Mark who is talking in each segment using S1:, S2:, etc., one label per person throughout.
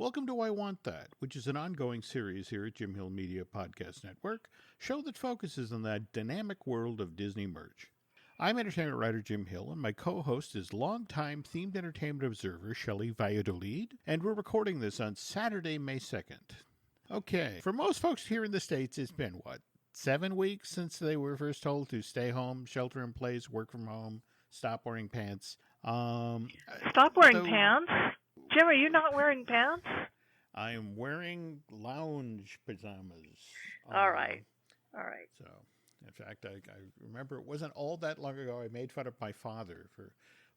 S1: Welcome to I Want That, which is an ongoing series here at Jim Hill Media Podcast Network, show that focuses on that dynamic world of Disney merch. I'm entertainment writer Jim Hill, and my co-host is longtime themed entertainment observer Shelley Valladolid, and we're recording this on Saturday, May 2nd. Okay, for most folks here in the States, it's been, 7 weeks since they were first told to stay home, shelter in place, work from home, stop wearing pants.
S2: Stop wearing pants? Jim, are you not wearing pants?
S1: I am wearing lounge pajamas.
S2: All right.
S1: So, in fact, I remember it wasn't all that long ago I made fun of my father for,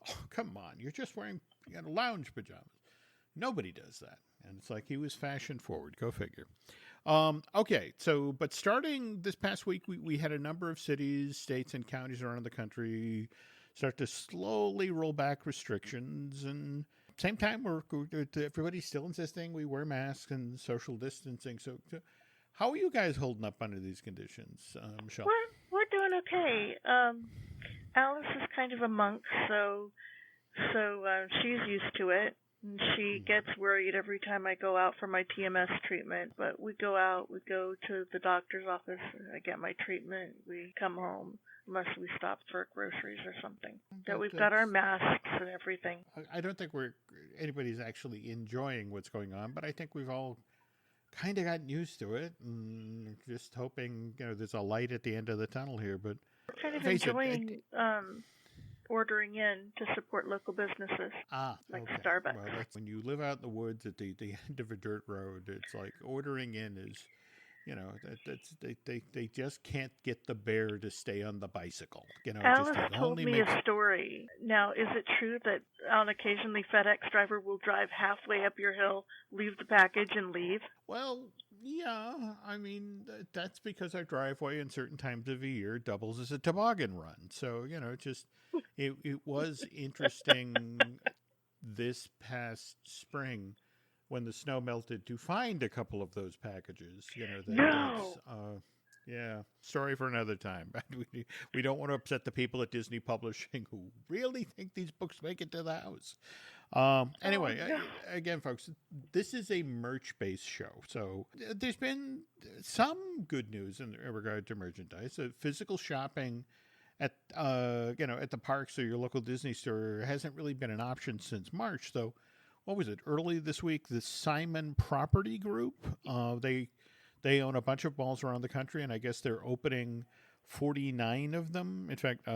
S1: oh, come on, you're just wearing lounge pajamas. Nobody does that. And it's like he was fashion forward. Go figure. Okay, so, but starting this past week, we had a number of cities, states, and counties around the country start to slowly roll back restrictions. And same time, everybody's still insisting we wear masks and social distancing. So how are you guys holding up under these conditions, Michelle?
S2: We're doing okay. Alice is kind of a monk, so she's used to it. And she gets worried every time I go out for my TMS treatment. But we go out, we go to the doctor's office, I get my treatment, we come home, unless we stop for groceries or something. That we've got our masks and everything.
S1: I don't think anybody's actually enjoying what's going on, but I think we've all kind of gotten used to it, and just hoping there's a light at the end of the tunnel here. But
S2: we're kind of enjoying ordering in to support local businesses, like
S1: okay.
S2: Starbucks.
S1: Well, when you live out in the woods at the end of a dirt road, it's like ordering in is, they just can't get the bear to stay on the bicycle.
S2: Alice told me a story. Now, is it true that on occasion the FedEx driver will drive halfway up your hill, leave the package, and leave?
S1: Well, yeah. I mean, that's because our driveway in certain times of the year doubles as a toboggan run. So, it was interesting this past spring when the snow melted to find a couple of those packages. Yeah, story for another time. We don't want to upset the people at Disney Publishing who really think these books make it to the house. Anyway, again, folks, this is a merch-based show. So there's been some good news in regard to merchandise. Physical shopping at the parks or your local Disney store hasn't really been an option since March, though. What was it? Early this week, the Simon Property Group, they own a bunch of malls around the country, and I guess they're opening 49 of them. In fact,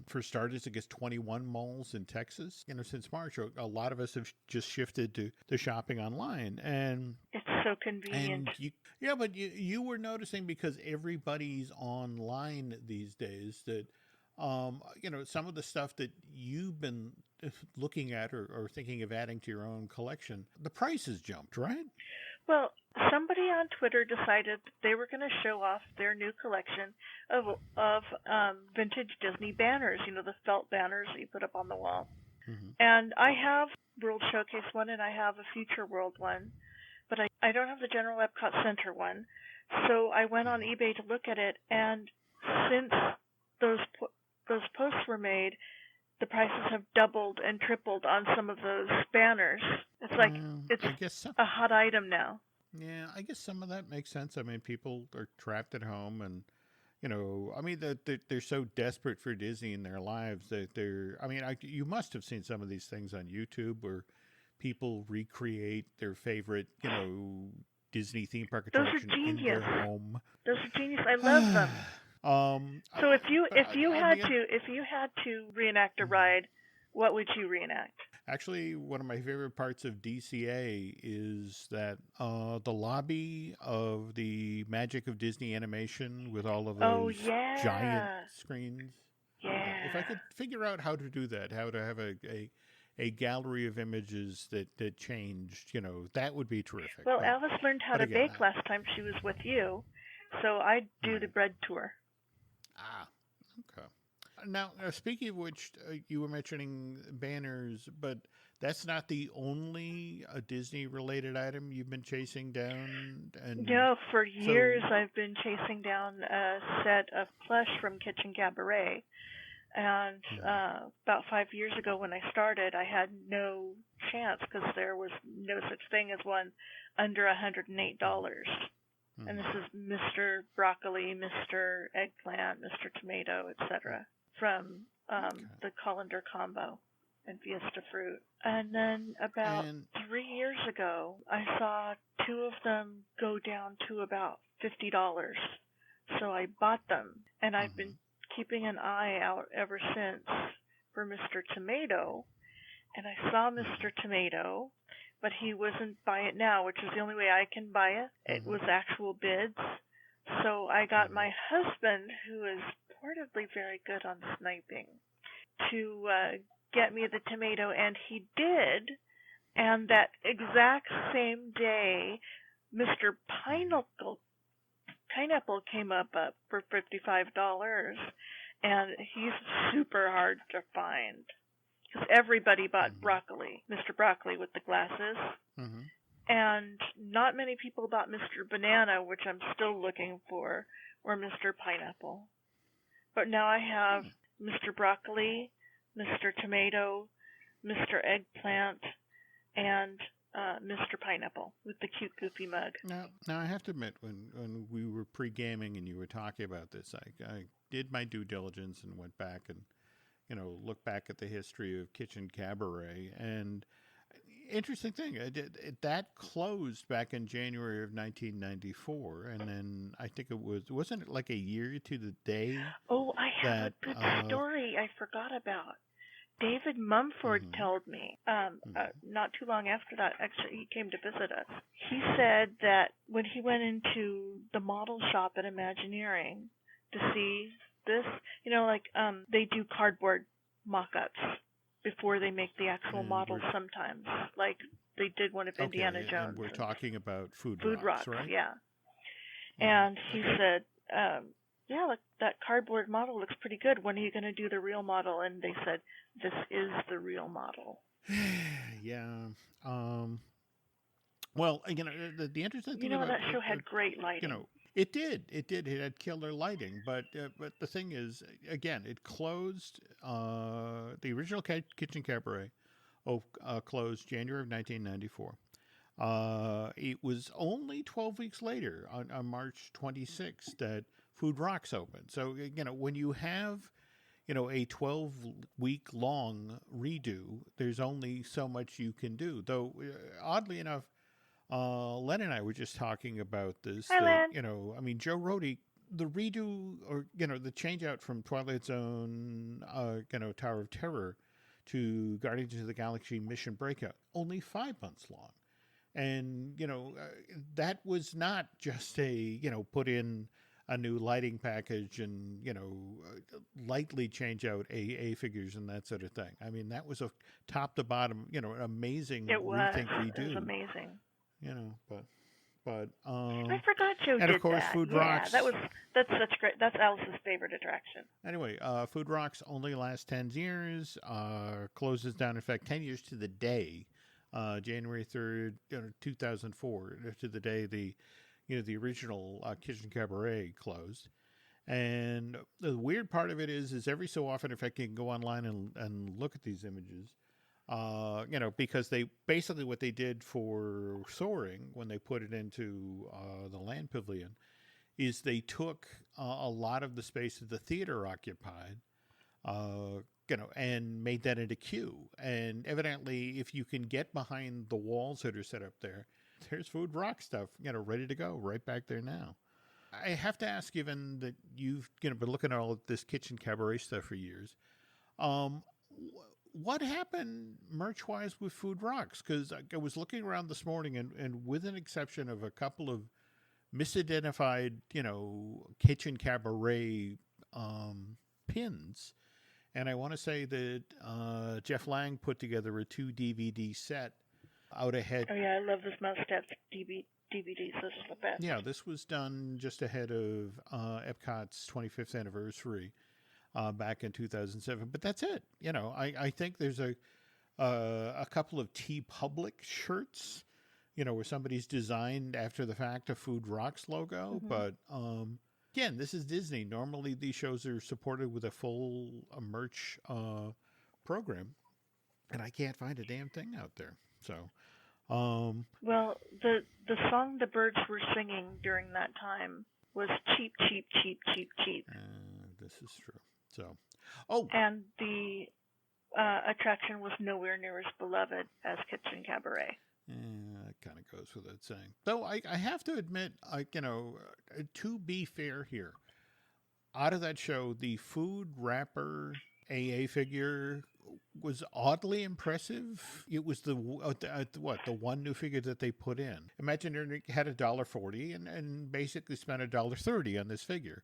S1: for starters, I guess 21 malls in Texas. Since March, a lot of us have just shifted to shopping online, and
S2: it's so convenient.
S1: But you were noticing, because everybody's online these days, that some of the stuff that you've been looking at or thinking of adding to your own collection, the prices jumped, right?
S2: Well, somebody on Twitter decided that they were going to show off their new collection of vintage Disney banners, the felt banners that you put up on the wall. Mm-hmm. And I have World Showcase one, and I have a Future World one, but I don't have the General Epcot Center one. So I went on eBay to look at it, and since those posts were made, the prices have doubled and tripled on some of those banners. It's like it's a hot item now.
S1: Yeah, I guess some of that makes sense. I mean, people are trapped at home, and they're so desperate for Disney in their lives that you must have seen some of these things on YouTube where people recreate their favorite, Disney theme park attraction in their home.
S2: Those are genius. I love them. So if you had to reenact a ride, what would you reenact?
S1: Actually, one of my favorite parts of DCA is that the lobby of the Magic of Disney Animation with all of those giant screens.
S2: Yeah.
S1: If I could figure out how to do that, how to have a gallery of images that changed, that would be terrific.
S2: Well, Alice learned how to bake last time she was with you, so I'd do the bread tour.
S1: Okay. Now, speaking of which, you were mentioning banners, but that's not the only Disney-related item you've been chasing down?
S2: No, for years I've been chasing down a set of plush from Kitchen Cabaret. And about 5 years ago when I started, I had no chance because there was no such thing as one under $108. And this is Mr. Broccoli, Mr. Eggplant, Mr. Tomato, etc. from the Colander Combo and Fiesta Fruit. And then about 3 years ago, I saw two of them go down to about $50. So I bought them, and I've been keeping an eye out ever since for Mr. Tomato. And I saw Mr. Tomato, but he wasn't Buy It Now, which is the only way I can buy it. It was actual bids. So I got my husband, who is reportedly very good on sniping, to get me the tomato, and he did. And that exact same day, Mr. Pineapple came up for $55, and he's super hard to find. Because everybody bought broccoli, Mr. Broccoli with the glasses. And not many people bought Mr. Banana, which I'm still looking for, or Mr. Pineapple. But now I have Mr. Broccoli, Mr. Tomato, Mr. Eggplant, and Mr. Pineapple with the cute, goofy mug.
S1: Now I have to admit, when we were pre-gaming and you were talking about this, I did my due diligence and went back and, looked back at the history of Kitchen Cabaret. And interesting thing, that closed back in January of 1994, and then I think wasn't it like a year to the day?
S2: Oh, I have a good story I forgot about. David Mumford told me not too long after that. Actually, he came to visit us. He said that when he went into the model shop at Imagineering to see this, they do cardboard mock-ups before they make the actual model sometimes, like they did one of Indiana Jones.
S1: And we're talking about Food
S2: Rocks,
S1: right?
S2: Yeah. And he said, that cardboard model looks pretty good. When are you going to do the real model? And they said, this is the real model.
S1: Yeah. Well, the interesting thing about
S2: that show had great lighting.
S1: It did. It had killer lighting, but the thing is, again, it closed. The original Kitchen Cabaret closed January of 1994. It was only 12 weeks later, on March 26th, that Food Rocks opened. So when you have a 12-week long redo, there's only so much you can do. Though oddly enough, Len and I were just talking about this.
S2: Hi, Len.
S1: Joe Rohde, the redo or the change out from Twilight Zone, Tower of Terror to Guardians of the Galaxy Mission Breakout, only 5 months long, and that was not just a put in a new lighting package and lightly change out AA figures and that sort of thing. I mean, that was a top to bottom, an amazing rethink redo.
S2: It was amazing.
S1: But
S2: I forgot Joe
S1: and
S2: did
S1: of course
S2: that.
S1: Food Rocks.
S2: That's such great. That's Alice's favorite attraction.
S1: Anyway, Food Rocks only lasts 10 years. Closes down, in fact, 10 years to the day, January 3rd, 2004, to the day the original Kitchen Cabaret closed. And the weird part of it is every so often, if I can go online and look at these images, because they basically what they did for Soaring when they put it into the Land Pavilion is they took a lot of the space that the theater occupied, and made that into queue. And evidently, if you can get behind the walls that are set up there, there's Food Rock stuff, ready to go right back there now. I have to ask, given that you've been looking at all of this Kitchen Cabaret stuff for years, what happened merch-wise with Food Rocks? Because I was looking around this morning, and with an exception of a couple of misidentified, Kitchen Cabaret pins, and I want to say that Jeff Lang put together a 2 DVD set out ahead.
S2: Oh yeah, I love this Mouse-Stat DVDs. This is the best.
S1: Yeah, this was done just ahead of Epcot's 25th anniversary. Back in 2007, but that's it. I think there's a couple of TeePublic shirts, where somebody's designed after the fact a Food Rocks logo, but again, this is Disney. Normally, these shows are supported with a full merch program, and I can't find a damn thing out there. So, um,
S2: Well, the song the birds were singing during that time was cheap, cheap, cheap, cheap, cheap,
S1: this is true. So, oh,
S2: and the attraction was nowhere near as beloved as Kitchen Cabaret.
S1: yeah, it kind of goes without saying. Though I have to admit, to be fair here, out of that show, the food wrapper AA figure was oddly impressive. It was the one new figure that they put in. Imagine they had $1.40 and basically spent $1.30 on this figure.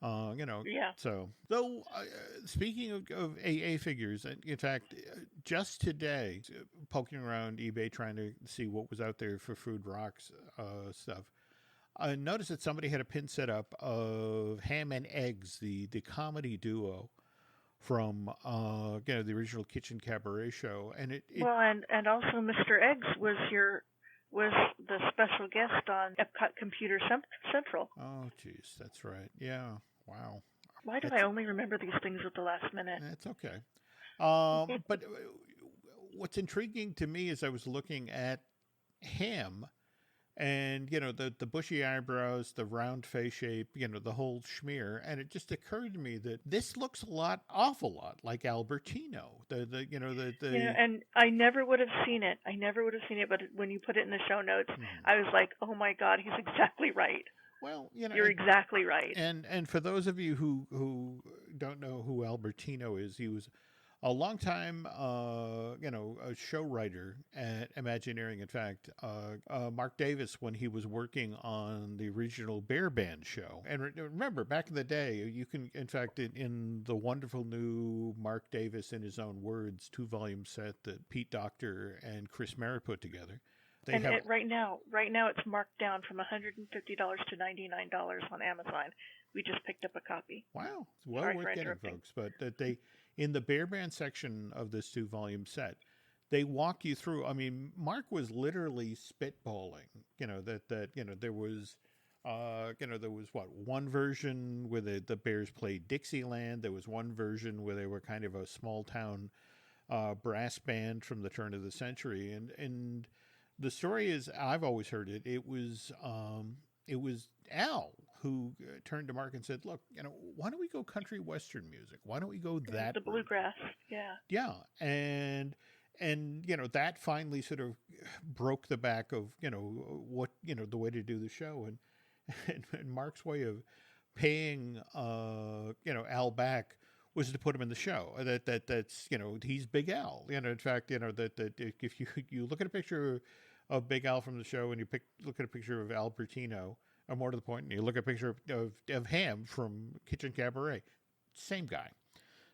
S2: Yeah.
S1: So though speaking of AA figures, in fact, just today, poking around eBay trying to see what was out there for Food Rocks stuff, I noticed that somebody had a pin set up of Ham and Eggs, the comedy duo from the original Kitchen Cabaret show, and it
S2: Well, and also Mr. Eggs was the special guest on Epcot Computer Central.
S1: oh geez, that's right, yeah, wow,
S2: Why do
S1: that's
S2: I only remember these things at the last minute?
S1: that's okay. But what's intriguing to me is I was looking at Ham. And the bushy eyebrows, the round face shape, the whole schmear, and it just occurred to me that this looks awful lot like Albertino.
S2: And I never would have seen it. But when you put it in the show notes, I was like, oh my God, he's exactly right.
S1: Well,
S2: you're exactly right.
S1: And for those of you who don't know who Albertino is, he was a long time, a show writer at Imagineering. In fact, Mark Davis, when he was working on the original Bear Band show. And remember, back in the day, you can, in fact, in the wonderful new Mark Davis, in his own words, 2-volume set that Pete Docter and Chris Merritt put together.
S2: Right now, it's marked down from $150 to $99 on Amazon. We just picked up a copy.
S1: Wow, it's well worth getting, folks. But that they, in the Bear Band section of this 2-volume set, they walk you through. I mean, Mark was literally spitballing. There was, one version where the Bears played Dixieland. There was one version where they were kind of a small town brass band from the turn of the century, and the story is, I've always heard it. It was Al who turned to Mark and said, "Look, why don't we go country western music? Why don't we go that
S2: the bluegrass?"
S1: Yeah, and that finally sort of broke the back of what the way to do the show, and Mark's way of paying Al back was to put him in the show. That's he's Big Al. In fact, that if you look at a picture of Big Al from the show and you look at a picture of Albertino, or more to the point, and you look at a picture of Ham from Kitchen Cabaret, same guy.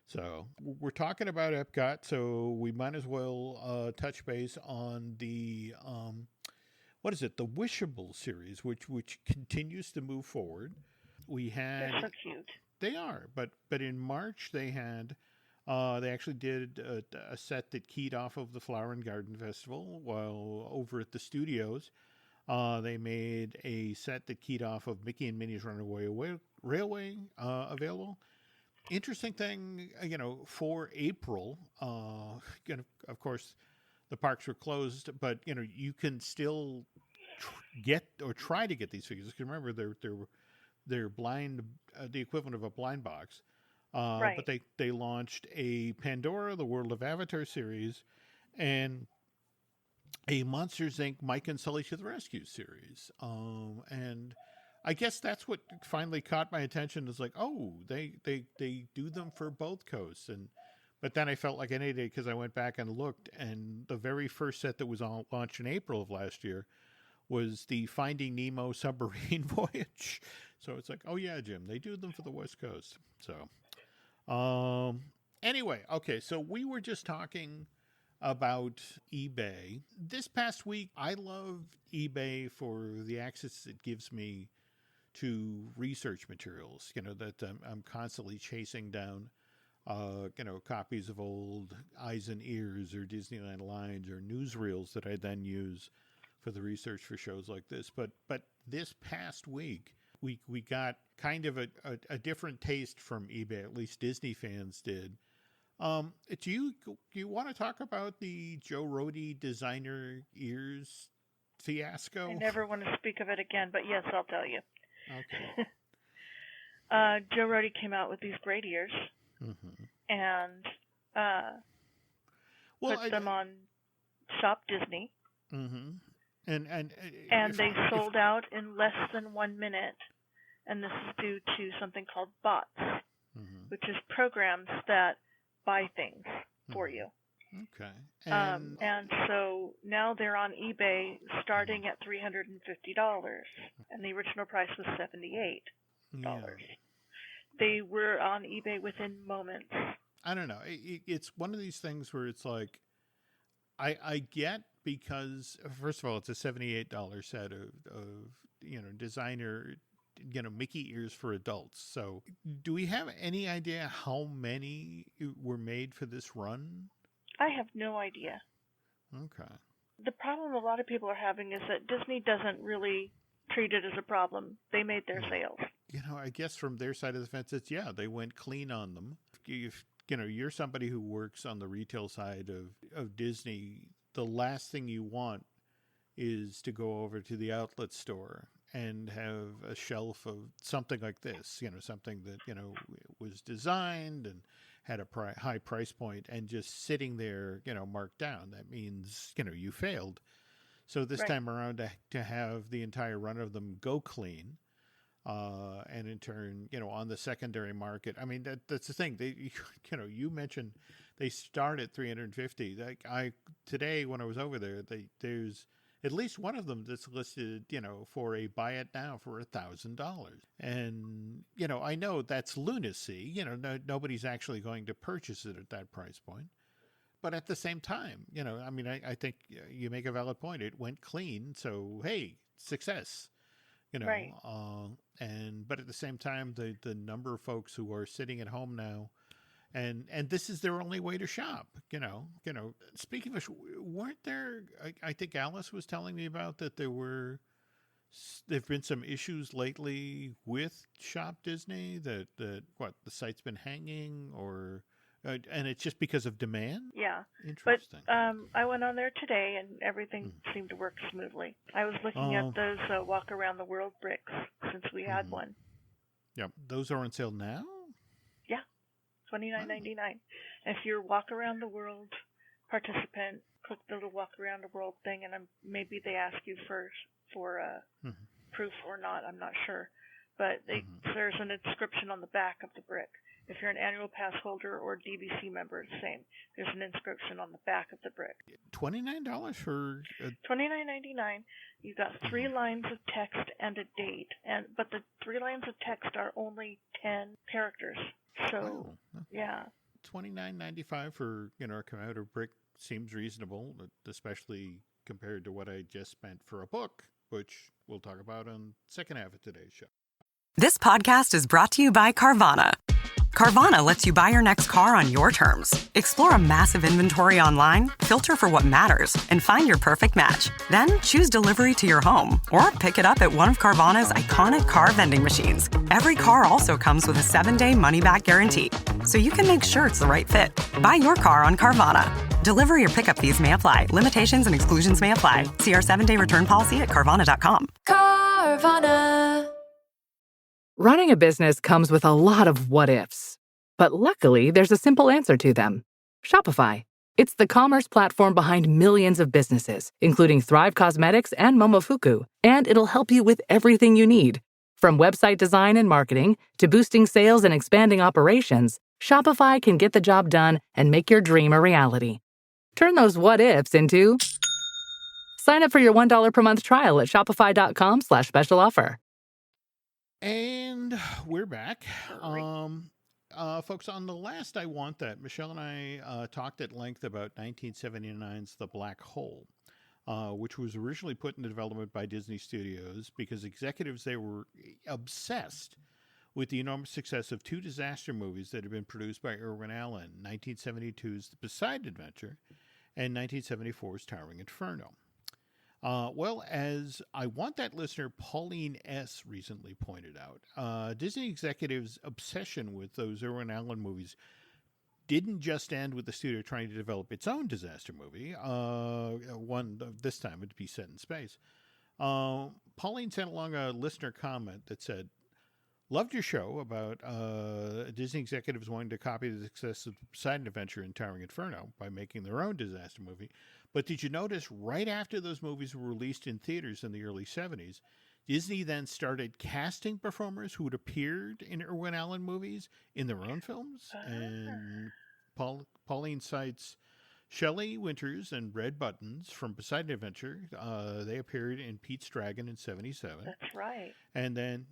S1: So we're talking about Epcot, so we might as well touch base on the what is it? The Wishable series, which continues to move forward.
S2: They're so cute.
S1: They are, but in March they had. They actually did a set that keyed off of the Flower and Garden Festival, while over at the studios, they made a set that keyed off of Mickey and Minnie's Runaway Railway available. Interesting thing, for April, of course, the parks were closed, but you can still get or try to get these figures. Because remember, they're blind, the equivalent of a blind box.
S2: Right.
S1: But they launched a Pandora, the World of Avatar series, and a Monsters, Inc. Mike and Sully to the Rescue series. And I guess that's what finally caught my attention, is like, oh, they do them for both coasts. But then I felt like an idiot because I went back and looked, and the very first set that was launched in April of last year was the Finding Nemo submarine voyage. So it's like, oh yeah, Jim, they do them for the West Coast. So anyway, okay, so we were just talking about eBay. This past week, I love eBay for the access it gives me to research materials, that I'm constantly chasing down, copies of old Eyes and Ears or Disneyland Lines or newsreels that I then use for the research for shows like this. But this past week, we got kind of a different taste from eBay. At least Disney fans did. Do you want to talk about the Joe Rohde designer ears fiasco?
S2: I never want to speak of it again, but yes, I'll tell you.
S1: Okay.
S2: Joe Rohde came out with these great ears, and put them on Shop Disney.
S1: And
S2: they sold out in less than 1 minute, and this is due to something called bots, which is programs that buy things for you.
S1: Okay.
S2: And so now they're on eBay starting at $350, and the original price was $78.
S1: Yeah.
S2: They were on eBay within moments.
S1: I don't know. It's one of these things where it's like, I get, because first of all, it's a $78 set of designer, Mickey ears for adults. So do we have any idea how many were made for this run?
S2: I have no idea.
S1: Okay.
S2: The problem a lot of people are having is that Disney doesn't really treat it as a problem. They made their sales.
S1: I guess from their side of the fence, it's, they went clean on them. You're somebody who works on the retail side of Disney. The last thing you want is to go over to the outlet store and have a shelf of something like this, something that, was designed and had a high price point and just sitting there, marked down. That means, you failed. So this time around, to have the entire run of them go clean, and in turn, on the secondary market, I mean, that's the thing. They, you mentioned they start at $350. Today when I was over there, there's at least one of them that's listed, for a buy it now for $1,000. And, I know that's lunacy. Nobody's actually going to purchase it at that price point. But at the same time, I think you make a valid point. It went clean. So, hey, success,
S2: Right.
S1: But at the same time, the number of folks who are sitting at home now, and this is their only way to shop, speaking of which, weren't there, I think Alice was telling me about that there've been some issues lately with Shop Disney that the site's been hanging, or and it's just because of demand?
S2: Yeah.
S1: Interesting.
S2: But I went on there today, and everything seemed to work smoothly. I was looking at those walk around the world bricks since we had one.
S1: Yep. Those are on sale now?
S2: Yeah. $29.99. If you're walk around the world participant, click the little walk around the world thing, and maybe they ask you for proof or not. I'm not sure. But there's an inscription on the back of the brick. If you're an annual pass holder or DVC member, it's the same. There's an inscription on the back of the brick.
S1: $29 for
S2: $29.99. You've got 3 lines of text and a date, but the 3 lines of text are only 10 characters. So, yeah.
S1: $29.95 for a commuter brick seems reasonable, especially compared to what I just spent for a book, which we'll talk about on the second half of today's show.
S3: This podcast is brought to you by Carvana. Carvana lets you buy your next car on your terms. Explore a massive inventory online, filter for what matters, and find your perfect match. Then choose delivery to your home or pick it up at one of Carvana's iconic car vending machines. Every car also comes with a 7-day money-back guarantee, so you can make sure it's the right fit. Buy your car on Carvana. Delivery or pickup fees may apply. Limitations and exclusions may apply. See our 7-day return policy at Carvana.com.
S4: Carvana.
S5: Running a business comes with a lot of what-ifs. But luckily, there's a simple answer to them. Shopify. It's the commerce platform behind millions of businesses, including Thrive Cosmetics and Momofuku. And it'll help you with everything you need. From website design and marketing to boosting sales and expanding operations, Shopify can get the job done and make your dream a reality. Turn those what-ifs into... Sign up for your $1 per month trial at shopify.com/special offer.
S1: And we're back. Folks, on the last I Want That, Michelle and I talked at length about 1979's The Black Hole, which was originally put into development by Disney Studios because executives there were obsessed with the enormous success of 2 disaster movies that had been produced by Irwin Allen, 1972's The Poseidon Adventure and 1974's Towering Inferno. Well, as I Want That listener Pauline S. recently pointed out, Disney executives' obsession with those Irwin Allen movies didn't just end with the studio trying to develop its own disaster movie, one this time would be set in space. Pauline sent along a listener comment that said, "Loved your show about Disney executives wanting to copy the success of Poseidon Adventure and Towering Inferno by making their own disaster movie. But did you notice right after those movies were released in theaters in the early 70s, Disney then started casting performers who had appeared in Irwin Allen movies in their own films?" And Pauline cites Shelley Winters and Red Buttons from Poseidon Adventure. They appeared in Pete's Dragon in 77.
S2: That's right.
S1: And then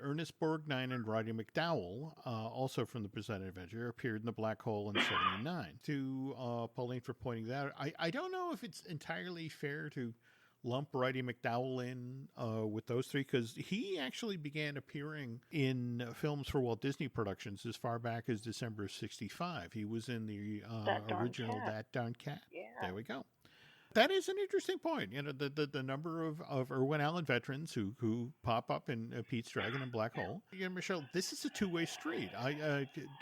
S1: Ernest Borgnine and Roddy McDowell, also from the Poseidon Adventure, appeared in The Black Hole in 79. To Pauline for pointing that out. I don't know if it's entirely fair to lump Roddy McDowell in with those three, because he actually began appearing in films for Walt Disney Productions as far back as December of 65. He was in the original That Darn Cat.
S2: Yeah.
S1: There we go. That is an interesting point. You know, the number of Irwin Allen veterans who pop up in Pete's Dragon and Black Hole. Again, Michelle, this is a two-way street.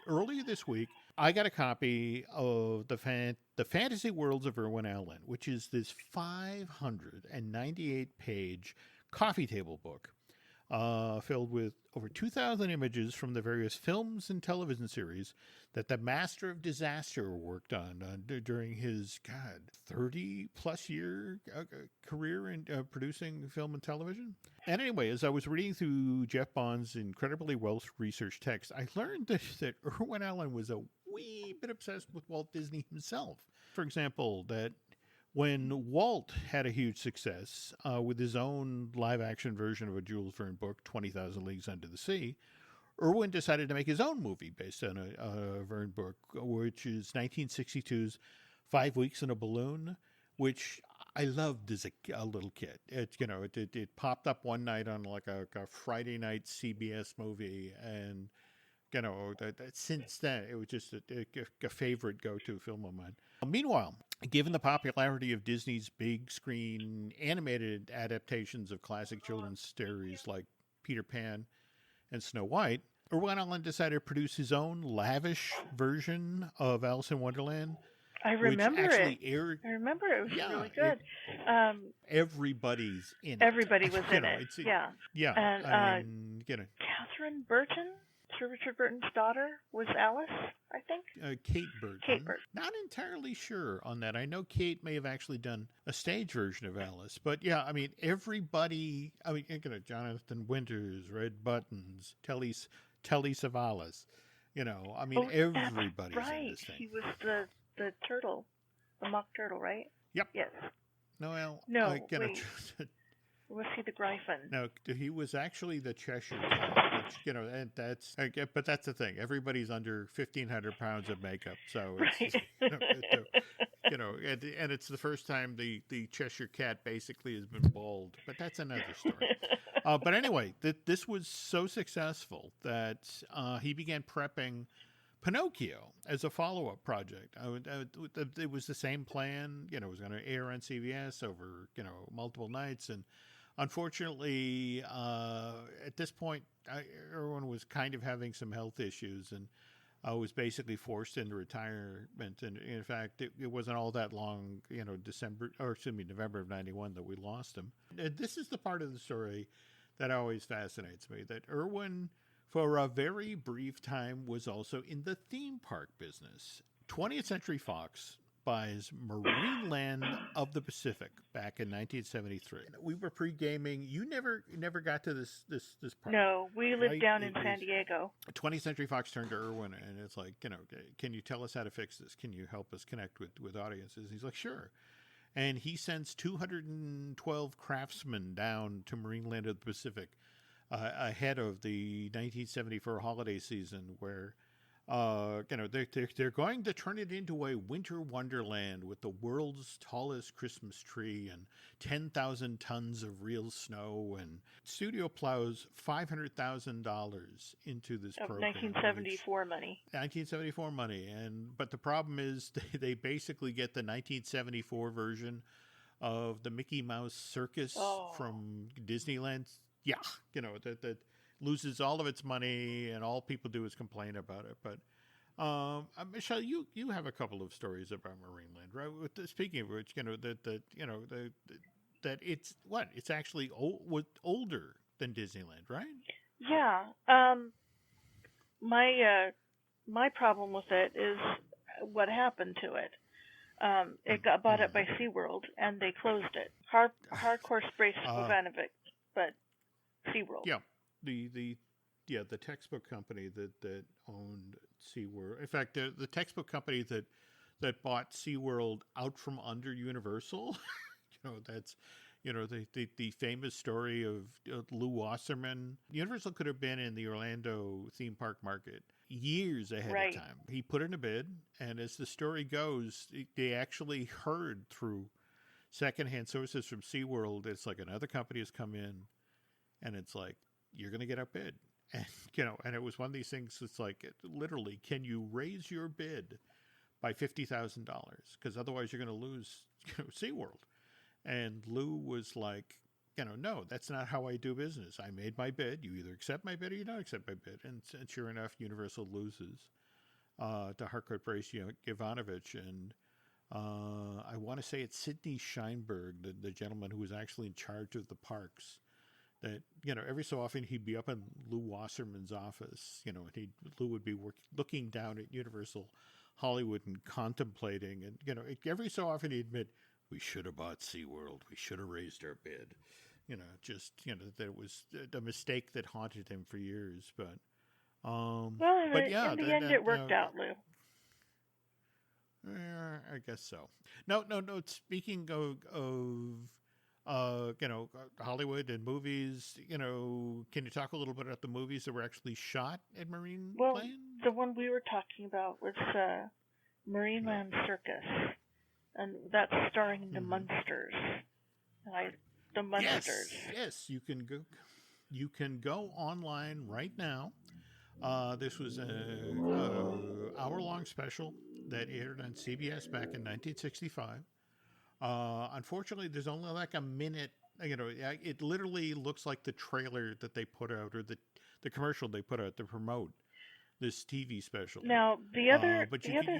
S1: Earlier this week, I got a copy of the Fantasy Worlds of Irwin Allen, which is this 598-page coffee table book filled with over 2,000 images from the various films and television series that the Master of Disaster worked on during his, 30-plus year career in producing film and television. And anyway, as I was reading through Jeff Bond's incredibly well-researched text, I learned that Irwin Allen was a wee bit obsessed with Walt Disney himself. For example, that when Walt had a huge success with his own live-action version of a Jules Verne book, 20,000 Leagues Under the Sea, Irwin decided to make his own movie based on a Verne book, which is 1962's 5 Weeks in a Balloon, which I loved as a little kid. It popped up one night on like a Friday night CBS movie, and since then it was just a favorite go-to film of mine. Meanwhile, given the popularity of Disney's big screen animated adaptations of classic children's stories like Peter Pan and Snow White, Irwin Allen decided to produce his own lavish version of Alice in Wonderland.
S2: I remember
S1: which actually
S2: it.
S1: Aired,
S2: I remember it was really good.
S1: Everybody's in it.
S2: Everybody was in it. Yeah.
S1: Yeah.
S2: And Catherine Burton, Sir Richard Burton's daughter, was Alice, I think.
S1: Kate Burton.
S2: Kate Burton.
S1: Not entirely sure on that. I know Kate may have actually done a stage version of Alice, but yeah, I mean, everybody. I mean, Jonathan Winters, Red Buttons, Telly Savalas. Everybody's in this thing.
S2: He was the turtle, the mock turtle, right?
S1: Yep.
S2: Yes.
S1: No,
S2: wait. Was he the Gryphon?
S1: No, he was actually the Cheshire Cat, which, and but that's the thing. Everybody's under 1,500 pounds of makeup, so it's, and it's the first time the Cheshire Cat basically has been bald, but that's another story. But anyway, this was so successful that he began prepping Pinocchio as a follow-up project. It was the same plan. It was going to air on CBS over, multiple nights. And unfortunately, at this point, Irwin was kind of having some health issues and was basically forced into retirement. And in fact, it wasn't all that long, November of 91 that we lost him. And this is the part of the story that always fascinates me, that Irwin, for a very brief time, was also in the theme park business. 20th Century Fox buys Marineland of the Pacific back in 1973. We were pre-gaming. You never got to this part.
S2: No, we lived down in San Diego.
S1: 20th Century Fox turned to Irwin, and it's like, can you tell us how to fix this? Can you help us connect with audiences? He's like, sure. And he sends 212 craftsmen down to Marineland of the Pacific ahead of the 1974 holiday season, where they're going to turn it into a winter wonderland with the world's tallest Christmas tree and 10,000 tons of real snow. And studio plows $500,000 into this program.
S2: 1974 money.
S1: 1974 money, but the problem is they basically get the 1974 version of the Mickey Mouse Circus from Disneyland. Yeah, that loses all of its money, and all people do is complain about it. But Michelle, you have a couple of stories about Marineland, right? Speaking of which, that it's actually older than Disneyland, right?
S2: Yeah. My problem with it is what happened to it. It got bought up by SeaWorld, and they closed it. Hardcore Brace Bovanovic, but SeaWorld.
S1: Yeah, the textbook company that owned SeaWorld. In fact, the textbook company that bought SeaWorld out from under Universal. That's the famous story of Lou Wasserman. Universal could have been in the Orlando theme park market years ahead of time. He put in a bid, and as the story goes, they actually heard through secondhand sources from SeaWorld, it's like another company has come in, and it's like, you're going to get outbid. And, and it was one of these things, it's like, literally, can you raise your bid by $50,000? Because otherwise you're going to lose SeaWorld. And Lou was like, no, that's not how I do business. I made my bid. You either accept my bid or you don't accept my bid. And sure enough, Universal loses to Harcourt Brace Ivanovich. And I want to say it's Sidney Sheinberg, the gentleman who was actually in charge of the parks, that, every so often he'd be up in Lou Wasserman's office, and Lou would be looking down at Universal Hollywood and contemplating. And, every so often he'd admit, we should have bought SeaWorld. We should have raised our bid. That it was a mistake that haunted him for years. But,
S2: in the end, it worked out, Lou.
S1: I guess so. No. Speaking of Hollywood and movies, can you talk a little bit about the movies that were actually shot at Marineland?
S2: Well, the one we were talking about was Marineland Circus. And that's starring the Munsters. The Munsters.
S1: Yes, you can go online right now. This was a hour-long special that aired on CBS back in 1965. Unfortunately, there's only like a minute. It literally looks like the trailer that they put out, or the commercial they put out to promote this TV special.
S2: Now, the other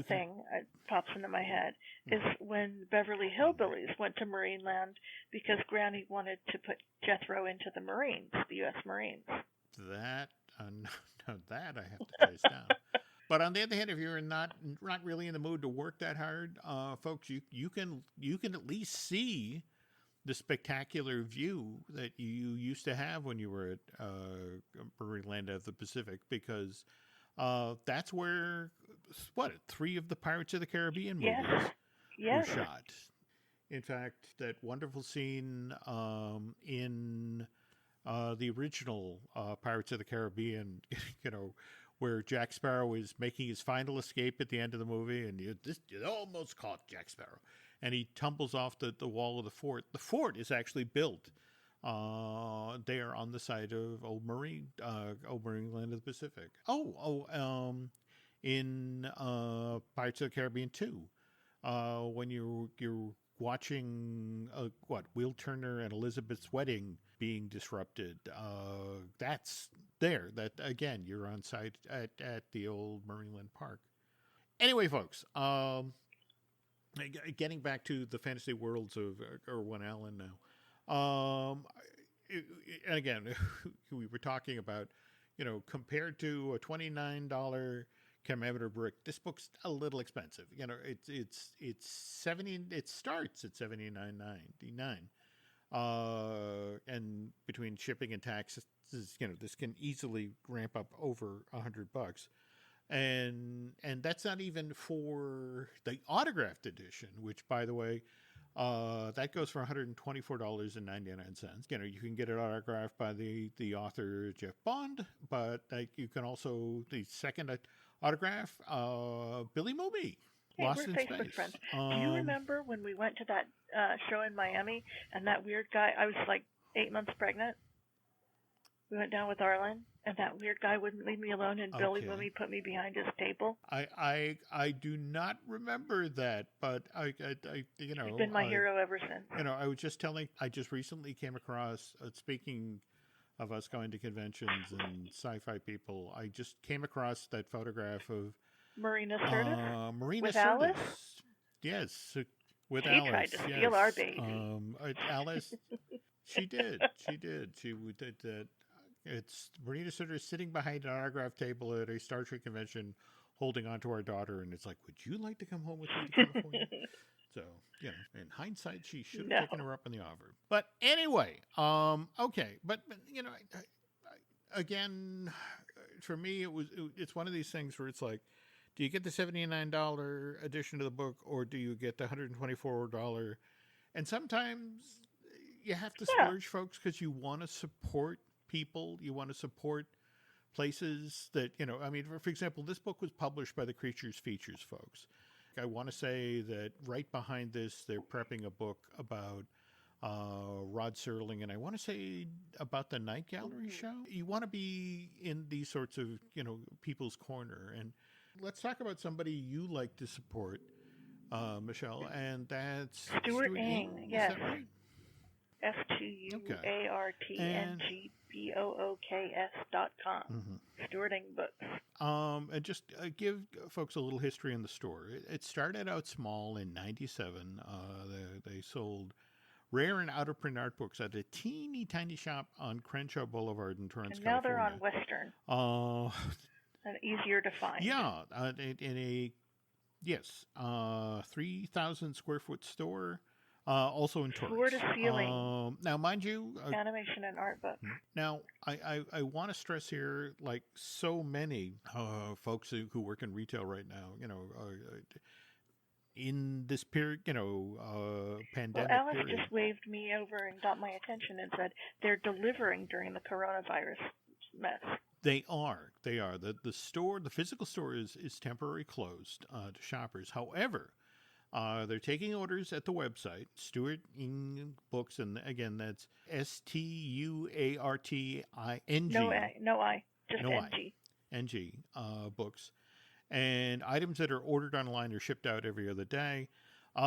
S2: thing that pops into my head is when Beverly Hillbillies went to Marineland because Granny wanted to put Jethro into the Marines, the U.S. Marines.
S1: That I have to chase down. But on the other hand, if you're not really in the mood to work that hard, folks, you can at least see the spectacular view that you used to have when you were at Marineland of the Pacific, because that's where, 3 of the Pirates of the Caribbean movies were shot. In fact, that wonderful scene in the original Pirates of the Caribbean, where Jack Sparrow is making his final escape at the end of the movie, and you almost caught Jack Sparrow, and he tumbles off the wall of the fort. The fort is actually built there on the side of Old Marineland of the Pacific. In Pirates of the Caribbean 2, when you're watching Will Turner and Elizabeth's wedding being disrupted, that's there. That again, you're on site at the old Marineland Park. Anyway, folks, getting back to the fantasy worlds of Irwin Allen now. And again, we were talking about, compared to a $29 commemorative brick, this book's a little expensive. It's it starts at $79.99. And between shipping and taxes, this can easily ramp up over $100. And that's not even for the autographed edition, which, by the way, that goes for $124.99. You can get it autographed by the author Jeff Bond, but you can also, the second autograph, Billy Moby.
S2: Hey,
S1: Lost
S2: we're
S1: in
S2: Facebook
S1: Space.
S2: friends. Do you remember when we went to that show in Miami and that weird guy? I was like 8 months pregnant. We went down with Arlen, and that weird guy wouldn't leave me alone, and Billy
S1: Okay.
S2: Wilmy put me behind his table.
S1: I do not remember that, but I you know,
S2: He's been my hero ever since.
S1: You know, I was just telling. I just recently came across. Speaking of us going to conventions and sci-fi people, I just came across that photograph of
S2: Marina Sirtis
S1: Marina
S2: with
S1: Sirtis.
S2: Alice?
S1: Yes, with
S2: She
S1: Alice.
S2: tried to steal
S1: yes.
S2: our baby.
S1: Alice, she did. She did. She did that. It's Marina Sirtis sitting behind an autograph table at a Star Trek convention, holding on to our daughter, and it's like, "Would you like to come home with me to California?" So, you know, in hindsight, she should have taken her up on the offer. But anyway, okay. But you know, again, for me, it's one of these things where it's like, do you get the $79 edition of the book, or do you get the $124? And sometimes you have to splurge, folks, because you want to support people. You want to support places that, you know, I mean, for example, this book was published by the Creatures Features folks. I want to say that right behind this, they're prepping a book about Rod Serling, and I want to say about the Night Gallery show. You want to be in these sorts of, you know, people's corner. And let's talk about somebody you like to support, Michelle, and that's
S2: Stuart Ing. Yes.
S1: Is that right?
S2: StuartNgbooks.com. Stuart Ing Books.
S1: And just give folks a little history in the store. It started out small in '97. They sold rare and out of print art books at a teeny tiny shop on Crenshaw Boulevard in Torrance,
S2: And now
S1: California.
S2: they're on Western. And easier to find.
S1: Yeah, in a 3,000 square foot store. Also in Torrance.
S2: Floor to ceiling.
S1: Now, mind you,
S2: animation and art books.
S1: Now, I want to stress here, like so many folks who work in retail right now, you know, in this period, you know, pandemic
S2: Well, Alice
S1: period.
S2: just waved me over and got my attention and said they're delivering during the coronavirus mess.
S1: They are. The store, the physical store is temporarily closed to shoppers. However, they're taking orders at the website, Stuart Ing Books, and again, that's STUARTING.
S2: No I, just
S1: No
S2: NG.
S1: NG books. And items that are ordered online are shipped out every other day.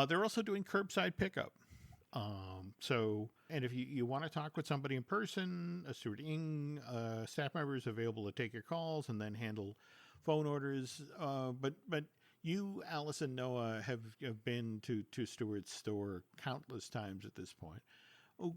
S1: They're also doing curbside pickup. And if you want to talk with somebody in person, a Stuart Ing staff member is available to take your calls and then handle phone orders. But you, Alice, and Noah have been to Stuart's store countless times at this point.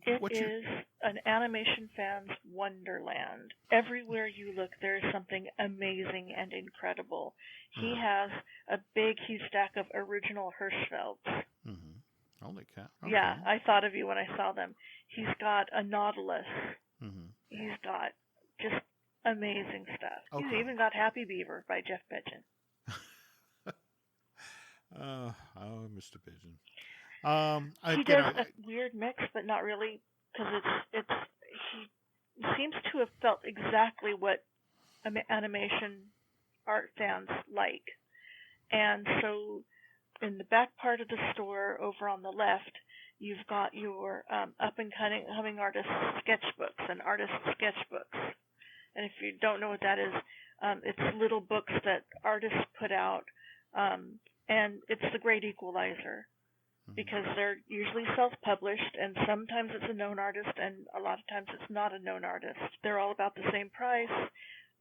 S2: It is an animation fan's wonderland. Everywhere you look, there is something amazing and incredible. He has a big, huge stack of original Hirschfelds.
S1: Mm-hmm. Holy cow. Okay.
S2: Yeah, I thought of you when I saw them. He's got a Nautilus.
S1: Mm-hmm.
S2: He's got just amazing stuff.
S1: Okay.
S2: He's even got Happy Beaver by Jeff Pigeon.
S1: Mr. Pigeon.
S2: He does a weird mix, but not really, because he seems to have felt exactly what animation art fans like. And so in the back part of the store over on the left, you've got your up-and-coming artist sketchbooks and artist sketchbooks. And if you don't know what that is, it's little books that artists put out, and it's the great equalizer. Because they're usually self-published, and sometimes it's a known artist, and a lot of times it's not a known artist. They're all about the same price.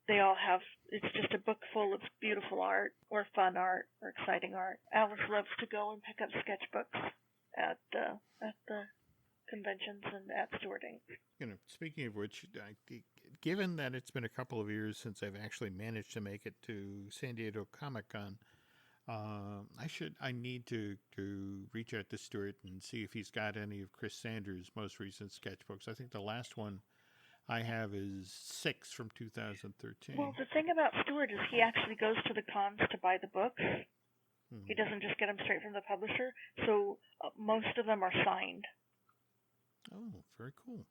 S2: They all have, it's just a book full of beautiful art, or fun art, or exciting art. Alice loves to go and pick up sketchbooks at the conventions and at Stuart Ing.
S1: You know, speaking of which, given that it's been a couple of years since I've actually managed to make it to San Diego Comic-Con, I need to reach out to Stuart and see if he's got any of Chris Sanders' most recent sketchbooks. I think the last one I have is 6 from 2013.
S2: Well, the thing about Stuart is he actually goes to the cons to buy the books. Mm-hmm. He doesn't just get them straight from the publisher, so most of them are signed.
S1: Oh, very cool.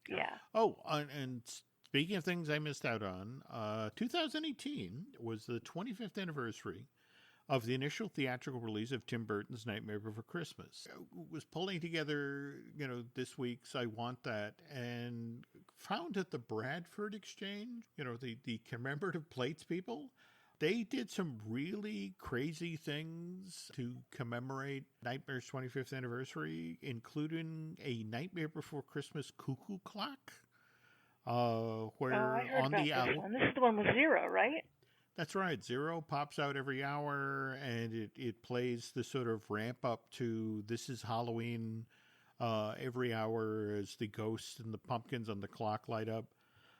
S2: Yeah.
S1: Oh, and speaking of things I missed out on, 2018 was the 25th anniversary of the initial theatrical release of Tim Burton's Nightmare Before Christmas. I was pulling together, this week's I Want That, and found that the Bradford Exchange, the commemorative plates people, they did some really crazy things to commemorate Nightmare's 25th anniversary, including a Nightmare Before Christmas cuckoo clock. Where
S2: I heard
S1: on
S2: about
S1: the
S2: this
S1: hour,
S2: one. This is the one with Zero, right?
S1: that's right, Zero pops out every hour, and it plays the sort of ramp up to "This is Halloween" every hour as the ghosts and the pumpkins on the clock light up.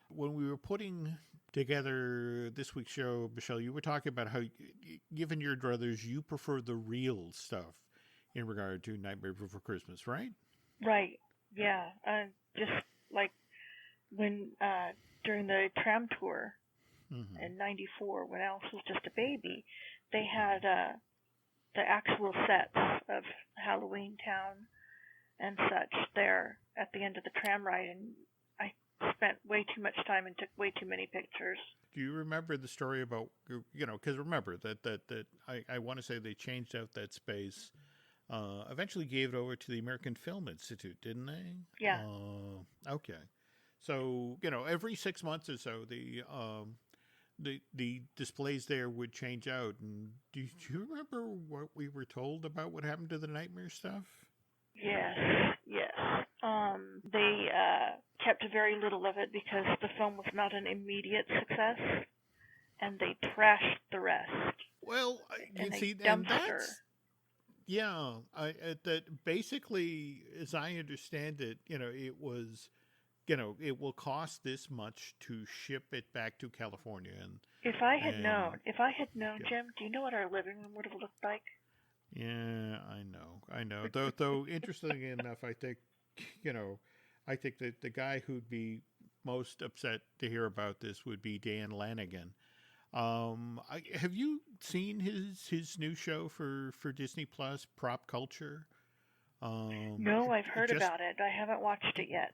S1: When we were putting together this week's show, Michelle, you were talking about how, given your druthers, you prefer the real stuff in regard to Nightmare Before Christmas, right?
S2: Right. Yeah. Just like when during the tram tour in '94, when Alice was just a baby, they had the actual sets of Halloween Town and such there at the end of the tram ride, and I spent way too much time and took way too many pictures.
S1: Do you remember the story about, because remember that I want to say they changed out that space, eventually gave it over to the American Film Institute, didn't they?
S2: Yeah.
S1: Okay. So, every 6 months or so, the displays there would change out. And do you remember what we were told about what happened to the Nightmare stuff?
S2: Yes. They kept very little of it because the film was not an immediate success, and they trashed the rest.
S1: Well, you
S2: in
S1: see,
S2: a
S1: and
S2: dumpster.
S1: that basically, as I understand it, it was, it will cost this much to ship it back to California. And
S2: If I had known,
S1: yeah.
S2: Jim, do you know what our living room would have looked like?
S1: Yeah, I know. Though, interestingly enough, I think, that the guy who'd be most upset to hear about this would be Dan Lanigan. Have you seen his new show for Disney Plus, Prop Culture?
S2: No, I've heard about it. I haven't watched it yet.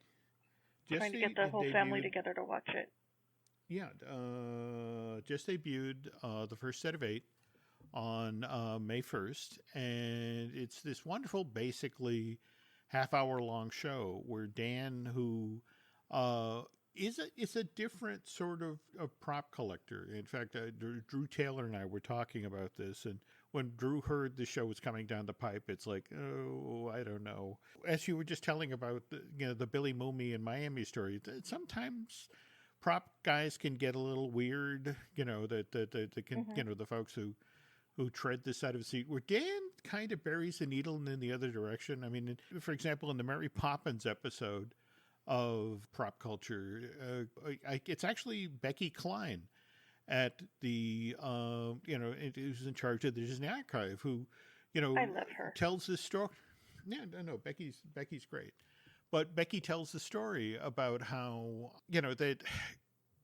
S2: Trying to get the whole family together to watch it.
S1: Yeah, just debuted the first set of 8 on May 1st, and it's this wonderful, basically half-hour-long show where Dan, who is a different sort of prop collector. In fact, Drew Taylor and I were talking about this, and when Drew heard the show was coming down the pipe, it's like, oh, I don't know. As you were just telling about the Billy Mooney in Miami story, sometimes prop guys can get a little weird. That can, the folks who tread this side of the seat, where Dan kind of buries the needle in the other direction. I mean, for example, in the Mary Poppins episode of Prop Culture, it's actually Becky Klein at the, who's in charge of the Disney Archive, who,
S2: I love her.
S1: tells this story. Yeah, no, Becky's great. But Becky tells the story about how, that...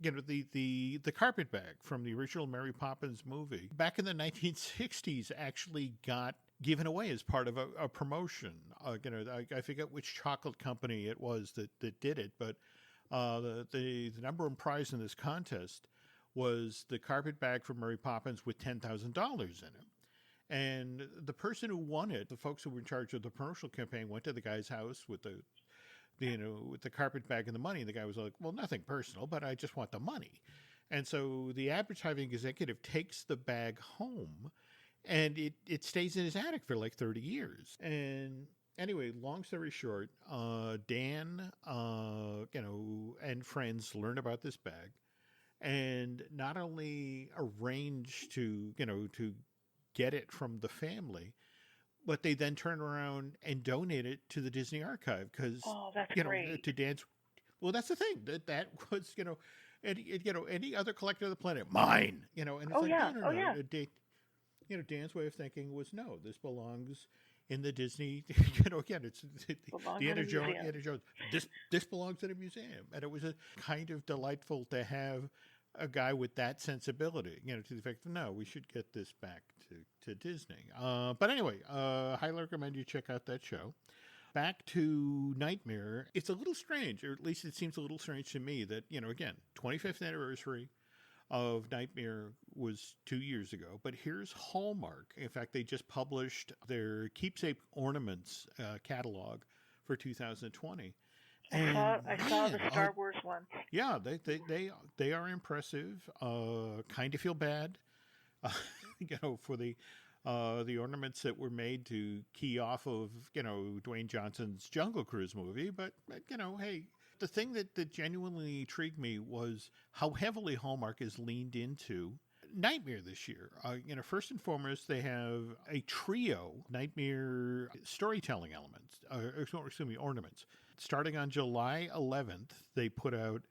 S1: the carpet bag from the original Mary Poppins movie back in the 1960s actually got given away as part of a promotion. I forget which chocolate company it was that did it, but the number one prize in this contest was the carpet bag from Mary Poppins with $10,000 in it. And the person who won it, the folks who were in charge of the promotional campaign, went to the guy's house with the carpet bag and the money. And the guy was like, well, nothing personal, but I just want the money. And so the advertising executive takes the bag home, and it stays in his attic for like 30 years. And anyway, long story short, Dan, and friends learn about this bag, and not only arrange to get it from the family, but they then turn around and donate it to the Disney Archive because,
S2: that's great.
S1: to Dan's. Well, that's the thing that was, any other collector of the planet, mine, and it's no. Dan's way of thinking was, no, this belongs in the Disney, again, it's the Indiana Jones. This belongs in a museum, and it was a kind of delightful to have a guy with that sensibility, to the effect of, no, we should get this back to Disney. But anyway, highly recommend you check out that show. Back to Nightmare. It's a little strange, or at least it seems a little strange to me that, again, 25th anniversary of Nightmare was 2 years ago, but here's Hallmark. In fact, they just published their Keepsake Ornaments catalog for 2020.
S2: I saw the
S1: man,
S2: Star Wars one.
S1: yeah, they are impressive. Kind of feel bad, uh, for the ornaments that were made to key off of Dwayne Johnson's Jungle Cruise movie. But hey, the thing that genuinely intrigued me was how heavily Hallmark has leaned into Nightmare this year. First and foremost, they have a trio Nightmare storytelling elements, ornaments. Starting on July 11th, they put out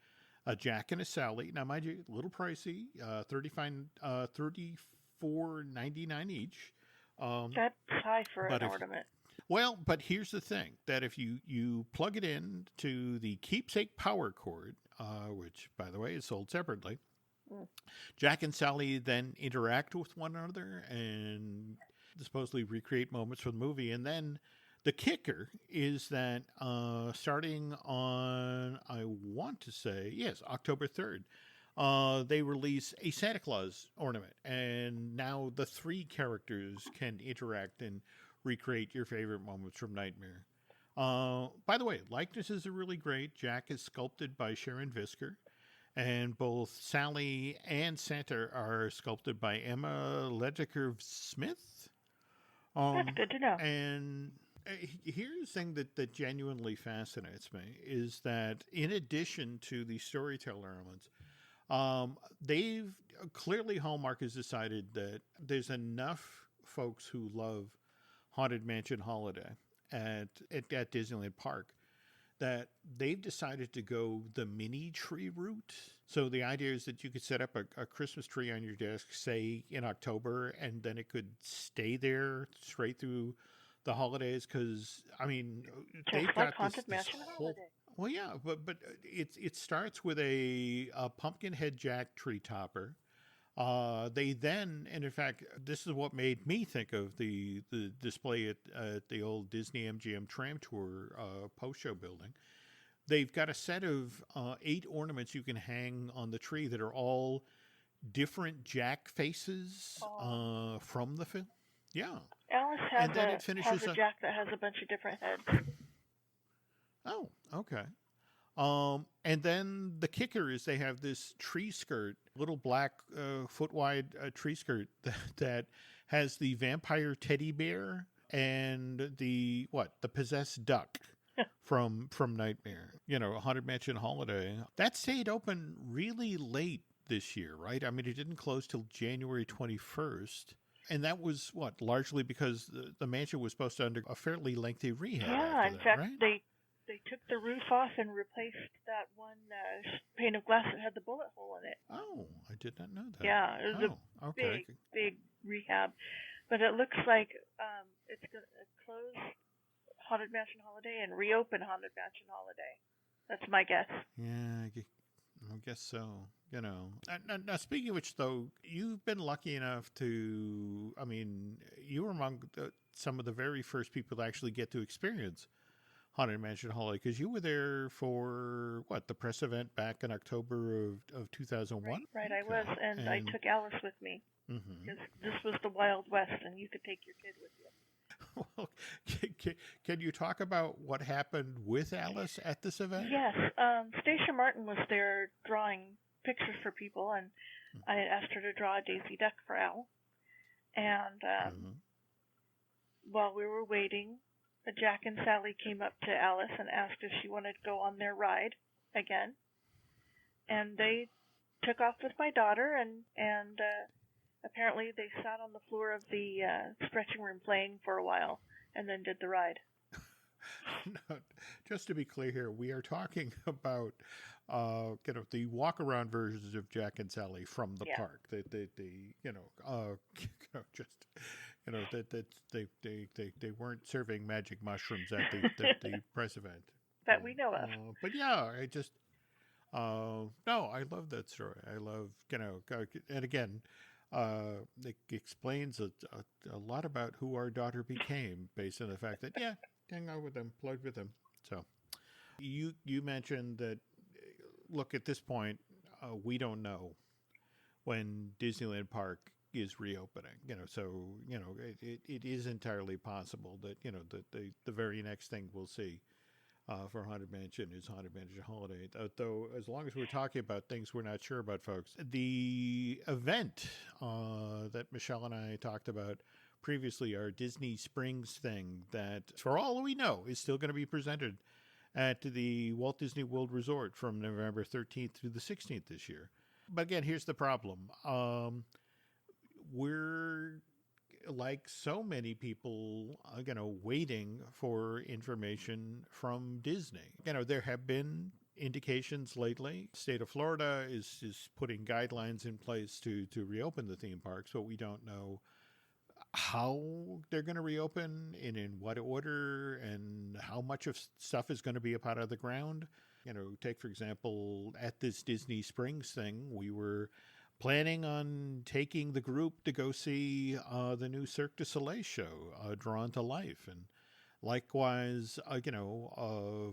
S1: a Jack and a Sally. Now, mind you, a little pricey, $34.99 each.
S2: That's high for an
S1: but if-
S2: ornament.
S1: Well, but here's the thing: that if you plug it in to the keepsake power cord, which by the way is sold separately, Jack and Sally then interact with one another and supposedly recreate moments from the movie. And then the kicker is that starting on, I want to say, yes, October 3rd, they release a Santa Claus ornament. And now the three characters can interact and recreate your favorite moments from Nightmare. By the way, likenesses are really great. Jack is sculpted by Sharon Visker. And both Sally and Santa are sculpted by Emma Ledger Smith.
S2: That's good to know.
S1: And here's the thing that genuinely fascinates me is that in addition to the storyteller elements, they've clearly Hallmark has decided that there's enough folks who love Haunted Mansion Holiday at Disneyland Park that they've decided to go the mini tree route. So the idea is that you could set up a Christmas tree on your desk, say in October, and then it could stay there straight through the holidays. Because they've
S2: Just
S1: got
S2: like Haunted
S1: this
S2: Mansion
S1: whole.
S2: Holiday.
S1: Well, yeah, but it starts with a Pumpkinhead Jack tree topper. They then, and in fact, this is what made me think of the display at the old Disney MGM Tram Tour post-show building. They've got a set of 8 ornaments you can hang on the tree that are all different Jack faces from the film. Yeah.
S2: Alice has
S1: And then
S2: a
S1: it finishes
S2: has a
S1: up-
S2: Jack that has a bunch of different heads.
S1: Oh, okay. And then the kicker is they have this tree skirt, little black foot wide tree skirt that has the vampire teddy bear and the possessed duck from Nightmare. Haunted Mansion Holiday. That stayed open really late this year, right? I mean, it didn't close till January 21st. And that was largely because the mansion was supposed to undergo a fairly lengthy rehab.
S2: Yeah,
S1: after
S2: in
S1: that,
S2: fact,
S1: right?
S2: they took the roof off and replaced that one pane of glass that had the bullet hole in it.
S1: Oh, I did not know that.
S2: Yeah, it was
S1: a okay.
S2: big rehab. But it looks like it's going to close Haunted Mansion Holiday and reopen Haunted Mansion Holiday. That's my guess.
S1: Yeah, I guess so. Now, speaking of which, though, you've been lucky enough to, you were among some of the very first people to actually get to experience Haunted Mansion Holiday, because you were there for, the press event back in October of 2001?
S2: Right, I was, and I took Alice with me, because this was the Wild West, and you could take your kid with you.
S1: Well, can you talk about what happened with Alice at this event?
S2: Yes, Stacia Martin was there drawing pictures for people, and I had asked her to draw a Daisy Duck for Al. And while we were waiting, Jack and Sally came up to Alice and asked if she wanted to go on their ride again. And they took off with my daughter, and apparently they sat on the floor of the stretching room playing for a while and then did the ride.
S1: No, just to be clear here, we are talking about the walk around versions of Jack and Sally from the park. They weren't serving magic mushrooms at the press event
S2: That we know of.
S1: But yeah, I love that story. I love and again, it explains a lot about who our daughter became based on the fact that hang out with them, plugged with them. So you mentioned that. Look, at this point, we don't know when Disneyland Park is reopening. So it is entirely possible that the very next thing we'll see for Haunted Mansion is Haunted Mansion Holiday. Though, as long as we're talking about things we're not sure about, folks, the event that Michelle and I talked about previously, our Disney Springs thing, that for all we know is still going to be presented at the Walt Disney World Resort from November 13th through the 16th this year. But again, here's the problem. We're, like so many people, waiting for information from Disney. There have been indications lately. State of Florida is putting guidelines in place to reopen the theme parks, but we don't know how they're going to reopen and in what order and how much of stuff is going to be up out of the ground. Take, for example, at this Disney Springs thing, we were planning on taking the group to go see the new Cirque du Soleil show, Drawn to Life. And likewise, we're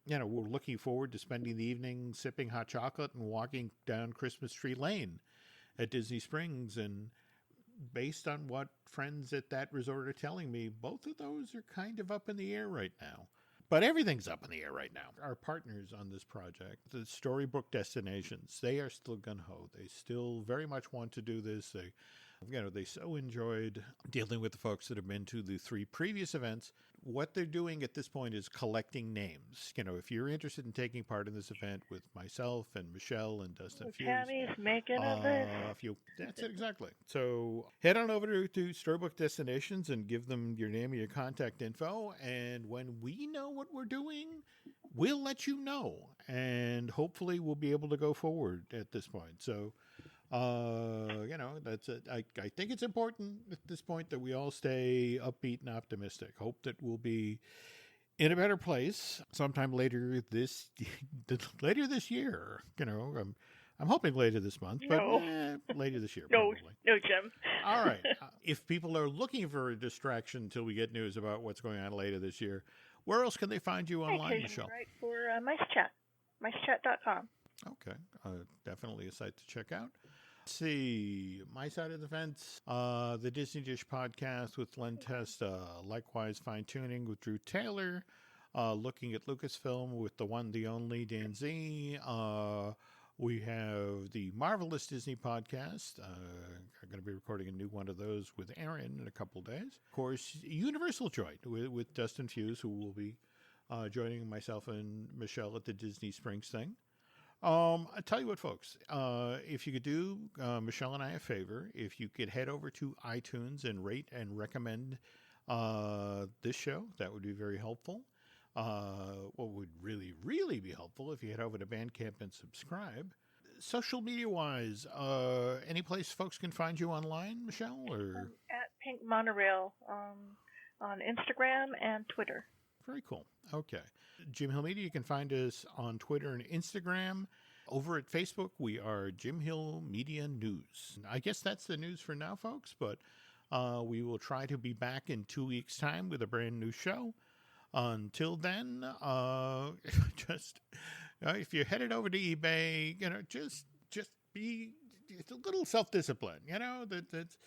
S1: looking forward to spending the evening sipping hot chocolate and walking down Christmas Tree Lane at Disney Springs. And based on what friends at that resort are telling me, both of those are kind of up in the air right now. But everything's up in the air right now. Our partners on this project, the Storybook Destinations, they are still gung-ho. They still very much want to do this. They so enjoyed dealing with the folks that have been to the 3 previous events. What they're doing at this point is collecting names. If you're interested in taking part in this event with myself and Michelle and Dustin Fuse,
S2: Tammy's making a list.
S1: That's it, exactly. So head on over to Storybook Destinations and give them your name and your contact info. And when we know what we're doing, we'll let you know. And hopefully we'll be able to go forward at this point. So that's it. I think it's important at this point that we all stay upbeat and optimistic. Hope that we'll be in a better place sometime later this year. I'm hoping later this month, but later this year.
S2: No,
S1: probably.
S2: no, Jim.
S1: All right. If people are looking for a distraction until we get news about what's going on later this year, where else can they find you online, Michelle?
S2: Right for Mice Chat, micechat.com.
S1: Okay, definitely a site to check out. Let's see, My Side of the Fence, the Disney Dish podcast with Len Testa, likewise Fine Tuning with Drew Taylor, looking at Lucasfilm with the one, the only Dan Z. We have the Marvelous Disney podcast. I'm going to be recording a new one of those with Aaron in a couple of days. Of course, Universal Joint with Dustin Fuse, who will be joining myself and Michelle at the Disney Springs thing. I tell you what, folks, if you could do Michelle and I a favor, if you could head over to iTunes and rate and recommend this show, that would be very helpful. What would really, really be helpful if you head over to Bandcamp and subscribe. Social media-wise, any place folks can find you online, Michelle? Or
S2: At Pink Monorail on Instagram and Twitter.
S1: Very cool. Okay. Jim Hill Media, you can find us on Twitter and Instagram. Over at Facebook, we are Jim Hill Media News. I guess that's the news for now, folks, but we will try to be back in 2 weeks' time with a brand new show. Until then, just if you're headed over to eBay, just be a little self-discipline. That's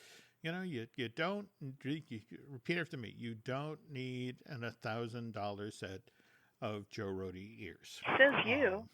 S1: you don't repeat after me. You don't need an $1,000 set of Joe Rohde ears.
S2: Says you.